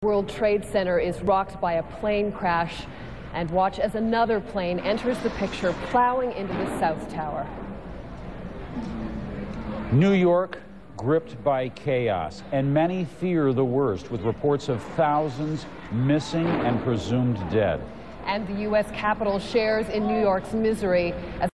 World Trade Center is rocked by a plane crash, and watch as another plane enters the picture, plowing into the South Tower. New York gripped by chaos, and many fear the worst, with reports of thousands missing and presumed dead. And the U.S. Capitol shares in New York's misery as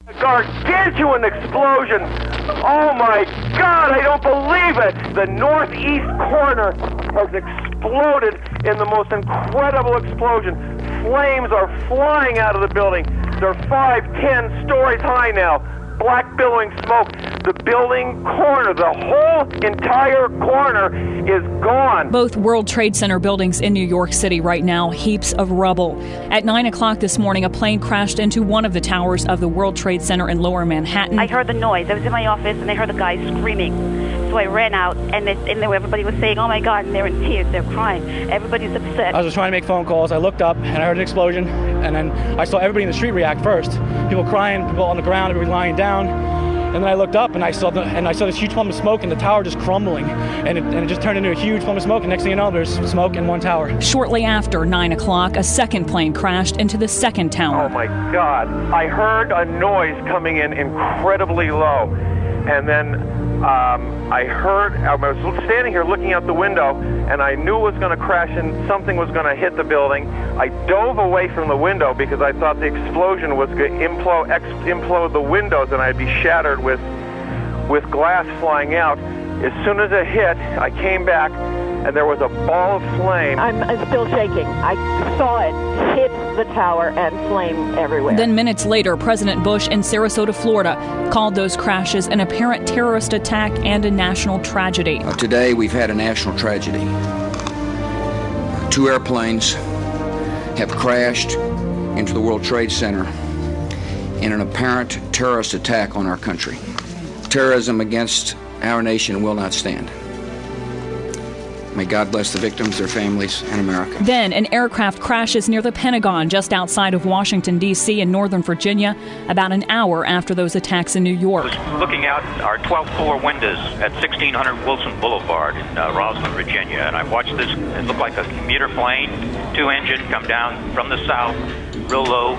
a gargantuan explosion. Oh my God, I don't believe it. The northeast corner has exploded in the most incredible explosion. Flames are flying out of the building. They're 5-10 stories high now. Black billowing smoke. The building corner, the whole entire corner is gone. Both World Trade Center buildings in New York City right now, heaps of rubble. At 9 o'clock this morning, a plane crashed into one of the towers of the World Trade Center in Lower Manhattan. I heard the noise. I was in my office and I heard the guy screaming. So I ran out and everybody was saying, oh my God, and they're in tears, they're crying. Everybody's upset. I was just trying to make phone calls. I looked up and I heard an explosion, and then I saw everybody in the street react first. People crying, people on the ground, everybody lying down. And then I looked up and I saw this huge plume of smoke and the tower just crumbling, and it just turned into a huge plume of smoke, and next thing you know, there's smoke in one tower. Shortly after 9 o'clock, a second plane crashed into the second tower. Oh my God. I heard a noise coming in incredibly low, and then I was standing here looking out the window, and I knew it was going to crash and something was going to hit the building. I dove away from the window because I thought the explosion was going to implode the windows and I'd be shattered with glass flying out. As soon as it hit, I came back and there was a ball of flame. I'm still shaking. I saw it hit the tower and flame everywhere. Then minutes later, President Bush in Sarasota, Florida, called those crashes an apparent terrorist attack and a national tragedy. Today we've had a national tragedy. 2 airplanes have crashed into the World Trade Center in an apparent terrorist attack on our country. Terrorism against our nation will not stand. May God bless the victims, their families, and America. Then an aircraft crashes near the Pentagon just outside of Washington, D.C. in Northern Virginia, about an hour after those attacks in New York. I was looking out our 12th floor windows at 1600 Wilson Boulevard in Rosslyn, Virginia, and I watched this. It looked like a commuter plane, 2-engine, come down from the south, real low,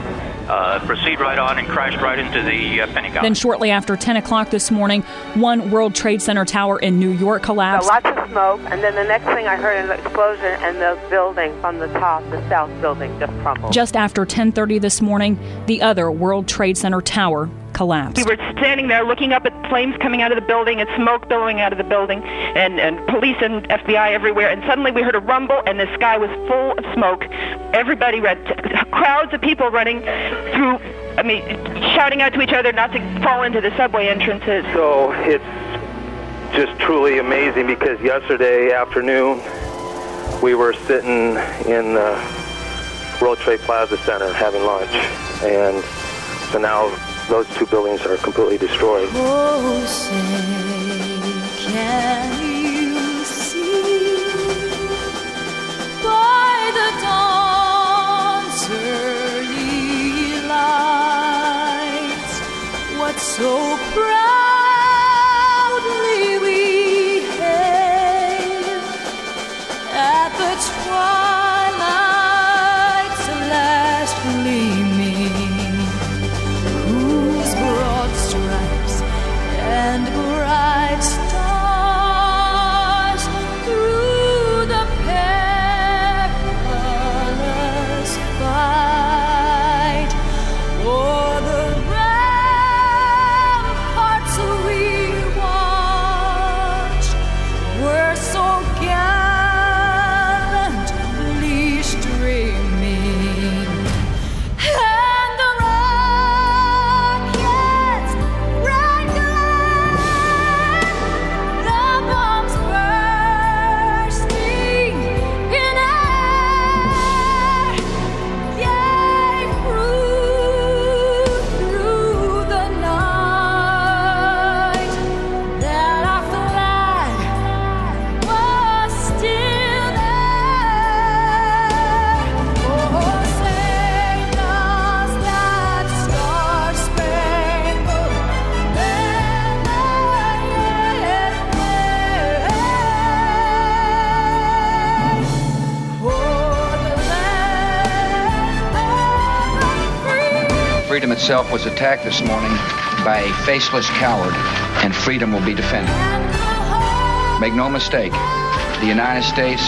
proceed right on and crashed right into the Pentagon. Then shortly after 10 o'clock this morning, one World Trade Center tower in New York collapsed. Lots of smoke, and then the next thing I heard an explosion, and the building from the top, the south building, just crumbled. Just after 10:30 this morning, the other World Trade Center tower collapsed. We were standing there looking up at flames coming out of the building and smoke billowing out of the building, and police and FBI everywhere, and suddenly we heard a rumble and the sky was full of smoke. Everybody crowds of people running through, shouting out to each other not to fall into the subway entrances. So it's just truly amazing, because yesterday afternoon we were sitting in the World Trade Plaza Center having lunch, and so now those 2 buildings are completely destroyed. Oh, say, can you see by the dawn's early light what so proudly we hailed at the twilight's last gleaming, whose broad stripes and bright stars through the perilous fight o'er the ramparts we watched were so gallantly streaming, and the rockets' bright glare Freedom itself was attacked this morning by a faceless coward, and freedom will be defended. Make no mistake, the United States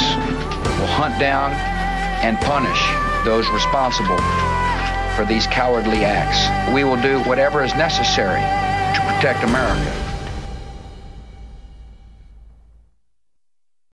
will hunt down and punish those responsible for these cowardly acts. We will do whatever is necessary to protect America.